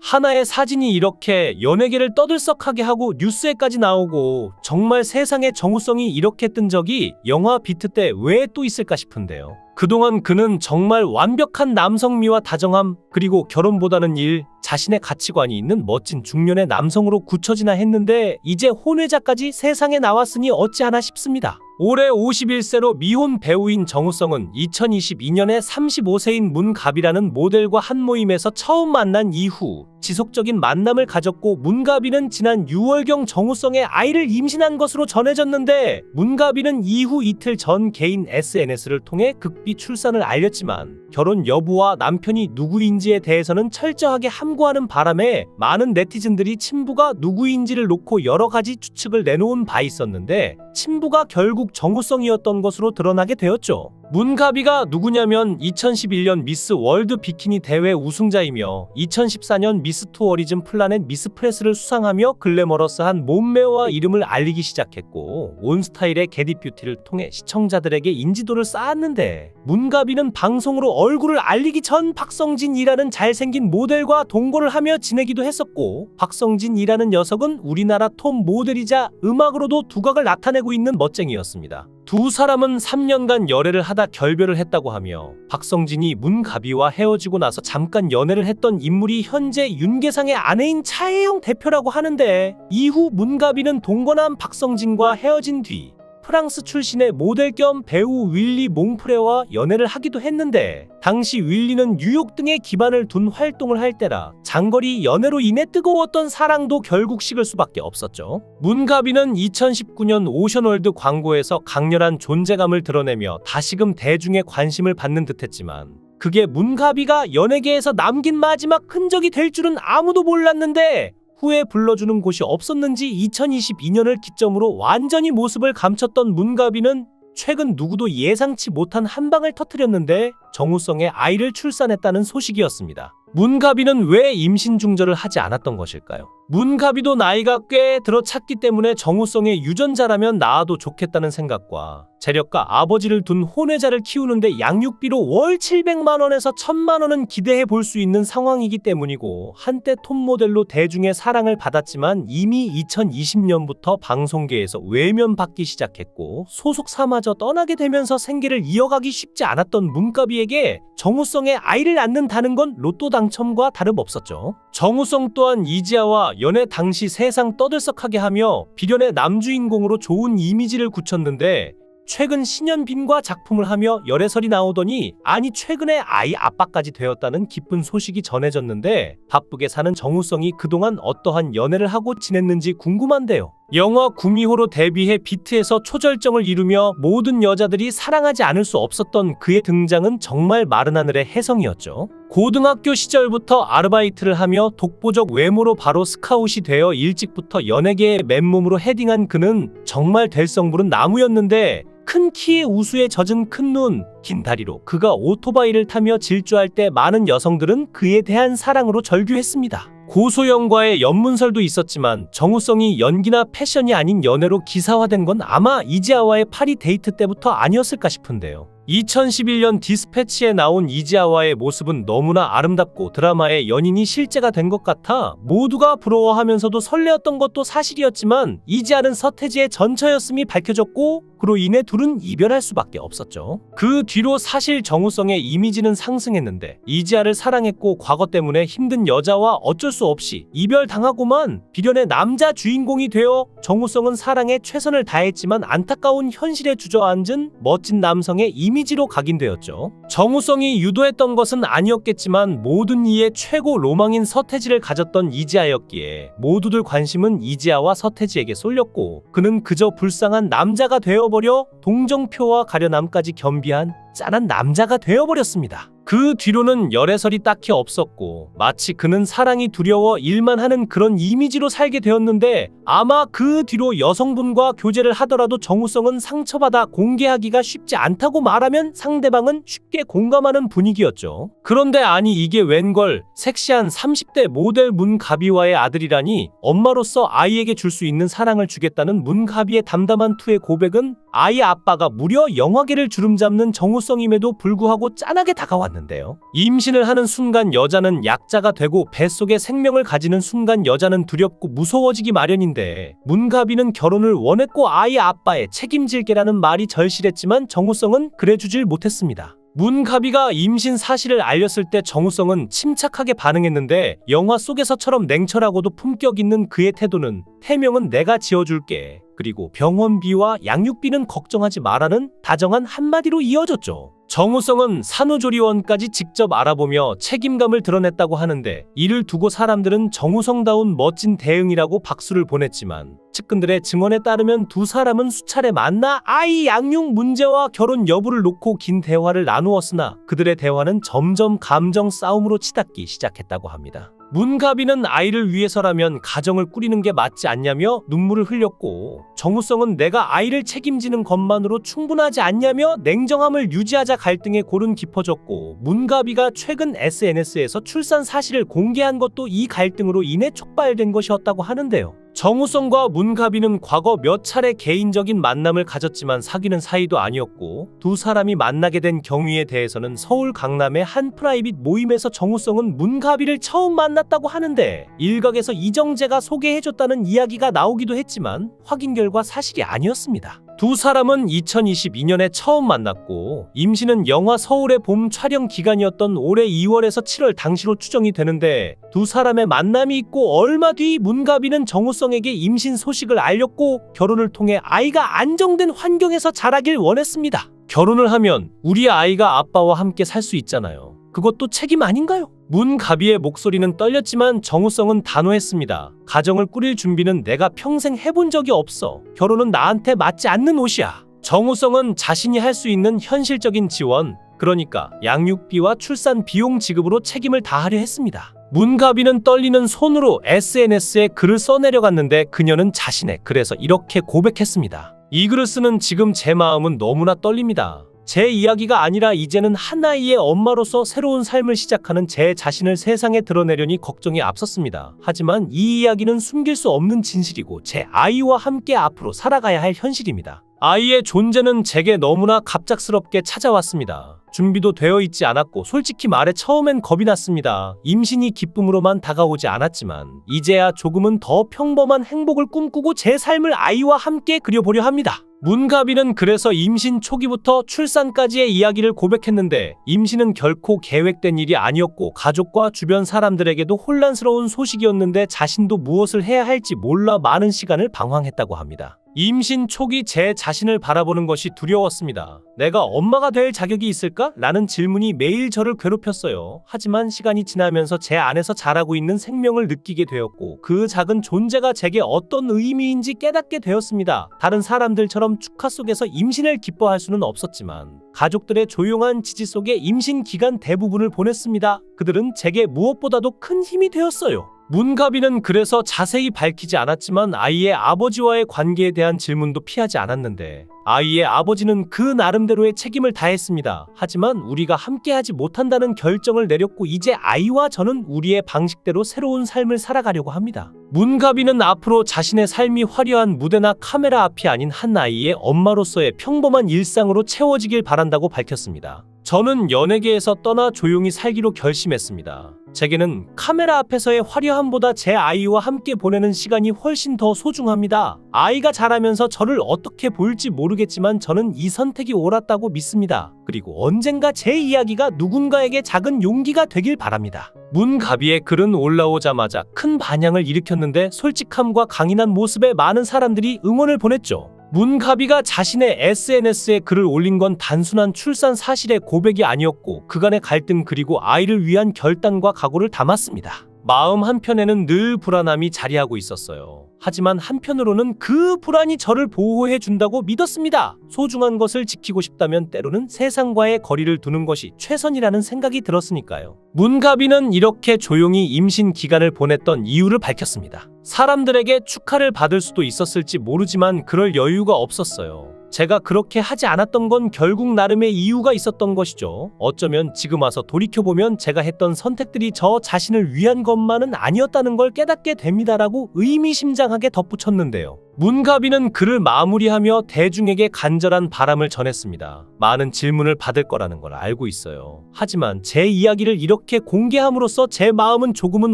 하나의 사진이 이렇게 연예계를 떠들썩하게 하고 뉴스에까지 나오고 정말 세상에 정우성이 이렇게 뜬 적이 영화 비트 때 왜 또 있을까 싶은데요. 그동안 그는 정말 완벽한 남성미와 다정함, 그리고 결혼보다는 일, 자신의 가치관이 있는 멋진 중년의 남성으로 굳혀지나 했는데 이제 혼외자까지 세상에 나왔으니 어찌하나 싶습니다. 올해 51세로 미혼 배우인 정우성은 2022년에 35세인 문가비라는 모델과 한 모임에서 처음 만난 이후 지속적인 만남을 가졌고, 문가비는 지난 6월경 정우성의 아이를 임신한 것으로 전해졌는데, 문가비는 이후 이틀 전 개인 SNS를 통해 극비 출산을 알렸지만 결혼 여부와 남편이 누구인지에 대해서는 철저하게 함구하는 바람에 많은 네티즌들이 친부가 누구인지를 놓고 여러 가지 추측을 내놓은 바 있었는데, 친부가 결국 정우성이었던 것으로 드러나게 되었죠. 문가비가 누구냐면 2011년 미스 월드 비키니 대회 우승자이며 2014년 미스 투어리즘 플라넷 미스 프레스를 수상하며 글래머러스한 몸매와 이름을 알리기 시작했고, 온 스타일의 게디 뷰티를 통해 시청자들에게 인지도를 쌓았는데, 문가비는 방송으로 얼굴을 알리기 전 박성진이라는 잘생긴 모델과 동거를 하며 지내기도 했었고, 박성진이라는 녀석은 우리나라 톱 모델이자 음악으로도 두각을 나타내고 있는 멋쟁이였습니다. 두 사람은 3년간 열애를 하다 결별을 했다고 하며, 박성진이 문가비와 헤어지고 나서 잠깐 연애를 했던 인물이 현재 윤계상의 아내인 차혜영 대표라고 하는데, 이후 문가비는 동거남 박성진과 헤어진 뒤 프랑스 출신의 모델 겸 배우 윌리 몽프레와 연애를 하기도 했는데, 당시 윌리는 뉴욕 등에 기반을 둔 활동을 할 때라 장거리 연애로 인해 뜨거웠던 사랑도 결국 식을 수밖에 없었죠. 문가비는 2019년 오션월드 광고에서 강렬한 존재감을 드러내며 다시금 대중의 관심을 받는 듯했지만, 그게 문가비가 연예계에서 남긴 마지막 흔적이 될 줄은 아무도 몰랐는데, 후에 불러주는 곳이 없었는지 2022년을 기점으로 완전히 모습을 감췄던 문가비는 최근 누구도 예상치 못한 한 방을 터뜨렸는데, 정우성의 아이를 출산했다는 소식이었습니다. 문가비는 왜 임신 중절을 하지 않았던 것일까요? 문가비도 나이가 꽤 들어찼기 때문에 정우성의 유전자라면 낳아도 좋겠다는 생각과, 재력가 아버지를 둔 혼외자를 키우는데 양육비로 월 700만 원에서 1000만 원은 기대해 볼 수 있는 상황이기 때문이고, 한때 톱모델로 대중의 사랑을 받았지만 이미 2020년부터 방송계에서 외면받기 시작했고, 소속사마저 떠나게 되면서 생계를 이어가기 쉽지 않았던 문가비에게 정우성의 아이를 낳는다는 건 로또 당첨과 다름없었죠. 정우성 또한 이지아와 연애 당시 세상 떠들썩하게 하며 비련의 남주인공으로 좋은 이미지를 굳혔는데, 최근 신현빈과 작품을 하며 열애설이 나오더니 아니 최근에 아이 아빠까지 되었다는 기쁜 소식이 전해졌는데, 바쁘게 사는 정우성이 그동안 어떠한 연애를 하고 지냈는지 궁금한데요. 영화 구미호로 데뷔해 비트에서 초절정을 이루며 모든 여자들이 사랑하지 않을 수 없었던 그의 등장은 정말 마른 하늘의 혜성이었죠. 고등학교 시절부터 아르바이트를 하며 독보적 외모로 바로 스카웃이 되어 일찍부터 연예계에 맨몸으로 헤딩한 그는 정말 될성부른 나무였는데, 큰 키에 우수에 젖은 큰 눈, 긴 다리로 그가 오토바이를 타며 질주할 때 많은 여성들은 그에 대한 사랑으로 절규했습니다. 고소영과의 연문설도 있었지만 정우성이 연기나 패션이 아닌 연애로 기사화된 건 아마 이지아와의 파리 데이트 때부터 아니었을까 싶은데요. 2011년 디스패치에 나온 이지아와의 모습은 너무나 아름답고 드라마의 연인이 실제가 된 것 같아 모두가 부러워하면서도 설레었던 것도 사실이었지만, 이지아는 서태지의 전처였음이 밝혀졌고, 그로 인해 둘은 이별할 수밖에 없었죠. 그 뒤로 사실 정우성의 이미지는 상승했는데, 이지아를 사랑했고 과거 때문에 힘든 여자와 어쩔 수 없이 이별당하고만 비련의 남자 주인공이 되어 정우성은 사랑에 최선을 다했지만 안타까운 현실에 주저앉은 멋진 남성의 이미지로 각인되었죠. 정우성이 유도했던 것은 아니었겠지만 모든 이의 최고 로망인 서태지를 가졌던 이지아였기에 모두들 관심은 이지아와 서태지에게 쏠렸고, 그는 그저 불쌍한 남자가 되어버려 동정표와 가련함까지 겸비한 짠한 남자가 되어버렸습니다. 그 뒤로는 열애설이 딱히 없었고, 마치 그는 사랑이 두려워 일만 하는 그런 이미지로 살게 되었는데, 아마 그 뒤로 여성분과 교제를 하더라도 정우성은 상처받아 공개하기가 쉽지 않다고 말하면 상대방은 쉽게 공감하는 분위기였죠. 그런데 아니 이게 웬걸, 섹시한 30대 모델 문가비와의 아들이라니, 엄마로서 아이에게 줄 수 있는 사랑을 주겠다는 문가비의 담담한 투의 고백은 아이 아빠가 무려 영화계를 주름잡는 정우성 정우성임에도 불구하고 짠하게 다가왔는데요. 임신을 하는 순간 여자는 약자가 되고 뱃속에 생명을 가지는 순간 여자는 두렵고 무서워지기 마련인데 문가비는 결혼을 원했고 아이 아빠에 책임질게라는 말이 절실했지만 정우성은 그래주질 못했습니다. 문가비가 임신 사실을 알렸을 때 정우성은 침착하게 반응했는데 영화 속에서처럼 냉철하고도 품격 있는 그의 태도는 태명은 내가 지어줄게. 그리고 병원비와 양육비는 걱정하지 마라는 다정한 한마디로 이어졌죠. 정우성은 산후조리원까지 직접 알아보며 책임감을 드러냈다고 하는데 이를 두고 사람들은 정우성다운 멋진 대응이라고 박수를 보냈지만 측근들의 증언에 따르면 두 사람은 수차례 만나 아이 양육 문제와 결혼 여부를 놓고 긴 대화를 나누었으나 그들의 대화는 점점 감정 싸움으로 치닫기 시작했다고 합니다. 문가비는 아이를 위해서라면 가정을 꾸리는 게 맞지 않냐며 눈물을 흘렸고 정우성은 내가 아이를 책임지는 것만으로 충분하지 않냐며 냉정함을 유지하자 갈등의 골은 깊어졌고 문가비가 최근 SNS에서 출산 사실을 공개한 것도 이 갈등으로 인해 촉발된 것이었다고 하는데요. 정우성과 문가비는 과거 몇 차례 개인적인 만남을 가졌지만 사귀는 사이도 아니었고 두 사람이 만나게 된 경위에 대해서는 서울 강남의 한 프라이빗 모임에서 정우성은 문가비를 처음 만났다고 하는데 일각에서 이정재가 소개해줬다는 이야기가 나오기도 했지만 확인 결과 사실이 아니었습니다. 두 사람은 2022년에 처음 만났고 임신은 영화 서울의 봄 촬영 기간이었던 올해 2월에서 7월 당시로 추정이 되는데 두 사람의 만남이 있고 얼마 뒤 문가비는 정우성에게 임신 소식을 알렸고 결혼을 통해 아이가 안정된 환경에서 자라길 원했습니다. 결혼을 하면 우리 아이가 아빠와 함께 살 수 있잖아요. 그것도 책임 아닌가요? 문가비의 목소리는 떨렸지만 정우성은 단호했습니다. 가정을 꾸릴 준비는 내가 평생 해본 적이 없어. 결혼은 나한테 맞지 않는 옷이야. 정우성은 자신이 할 수 있는 현실적인 지원, 그러니까 양육비와 출산 비용 지급으로 책임을 다하려 했습니다. 문가비는 떨리는 손으로 SNS에 글을 써내려갔는데 그녀는 자신의 글에서 이렇게 고백했습니다. 이 글을 쓰는 지금 제 마음은 너무나 떨립니다. 제 이야기가 아니라 이제는 한 아이의 엄마로서 새로운 삶을 시작하는 제 자신을 세상에 드러내려니 걱정이 앞섰습니다. 하지만 이 이야기는 숨길 수 없는 진실이고 제 아이와 함께 앞으로 살아가야 할 현실입니다. 아이의 존재는 제게 너무나 갑작스럽게 찾아왔습니다. 준비도 되어 있지 않았고 솔직히 말해 처음엔 겁이 났습니다. 임신이 기쁨으로만 다가오지 않았지만 이제야 조금은 더 평범한 행복을 꿈꾸고 제 삶을 아이와 함께 그려보려 합니다. 문가비는 그래서 임신 초기부터 출산까지의 이야기를 고백했는데 임신은 결코 계획된 일이 아니었고 가족과 주변 사람들에게도 혼란스러운 소식이었는데 자신도 무엇을 해야 할지 몰라 많은 시간을 방황했다고 합니다. 임신 초기 제 자신을 바라보는 것이 두려웠습니다. 내가 엄마가 될 자격이 있을까? 라는 질문이 매일 저를 괴롭혔어요. 하지만 시간이 지나면서 제 안에서 자라고 있는 생명을 느끼게 되었고 그 작은 존재가 제게 어떤 의미인지 깨닫게 되었습니다. 다른 사람들처럼 축하 속에서 임신을 기뻐할 수는 없었지만 가족들의 조용한 지지 속에 임신 기간 대부분을 보냈습니다. 그들은 제게 무엇보다도 큰 힘이 되었어요. 문가비는 그래서 자세히 밝히지 않았지만 아이의 아버지와의 관계에 대한 질문도 피하지 않았는데 아이의 아버지는 그 나름대로의 책임을 다했습니다. 하지만 우리가 함께하지 못한다는 결정을 내렸고 이제 아이와 저는 우리의 방식대로 새로운 삶을 살아가려고 합니다. 문가비는 앞으로 자신의 삶이 화려한 무대나 카메라 앞이 아닌 한 아이의 엄마로서의 평범한 일상으로 채워지길 바란다고 밝혔습니다. 저는 연예계에서 떠나 조용히 살기로 결심했습니다. 제게는 카메라 앞에서의 화려함보다 제 아이와 함께 보내는 시간이 훨씬 더 소중합니다. 아이가 자라면서 저를 어떻게 보일지 모르겠지만 저는 이 선택이 옳았다고 믿습니다. 그리고 언젠가 제 이야기가 누군가에게 작은 용기가 되길 바랍니다. 문가비의 글은 올라오자마자 큰 반향을 일으켰는데 솔직함과 강인한 모습에 많은 사람들이 응원을 보냈죠. 문가비가 자신의 SNS에 글을 올린 건 단순한 출산 사실의 고백이 아니었고 그간의 갈등 그리고 아이를 위한 결단과 각오를 담았습니다. 마음 한편에는 늘 불안함이 자리하고 있었어요. 하지만 한편으로는 그 불안이 저를 보호해 준다고 믿었습니다. 소중한 것을 지키고 싶다면 때로는 세상과의 거리를 두는 것이 최선이라는 생각이 들었으니까요. 문가비는 이렇게 조용히 임신 기간을 보냈던 이유를 밝혔습니다. 사람들에게 축하를 받을 수도 있었을지 모르지만 그럴 여유가 없었어요. 제가 그렇게 하지 않았던 건 결국 나름의 이유가 있었던 것이죠. 어쩌면 지금 와서 돌이켜보면 제가 했던 선택들이 저 자신을 위한 것만은 아니었다는 걸 깨닫게 됩니다라고 의미심장하게 덧붙였는데요. 문가비는 글을 마무리하며 대중에게 간절한 바람을 전했습니다. 많은 질문을 받을 거라는 걸 알고 있어요. 하지만 제 이야기를 이렇게 공개함으로써 제 마음은 조금은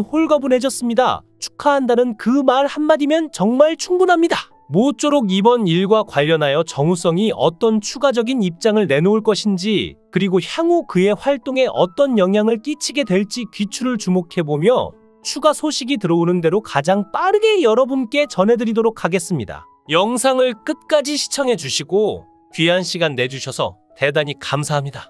홀가분해졌습니다. 축하한다는 그 말 한마디면 정말 충분합니다. 모쪼록 이번 일과 관련하여 정우성이 어떤 추가적인 입장을 내놓을 것인지, 그리고 향후 그의 활동에 어떤 영향을 끼치게 될지 귀추를 주목해보며 추가 소식이 들어오는 대로 가장 빠르게 여러분께 전해드리도록 하겠습니다. 영상을 끝까지 시청해주시고 귀한 시간 내주셔서 대단히 감사합니다.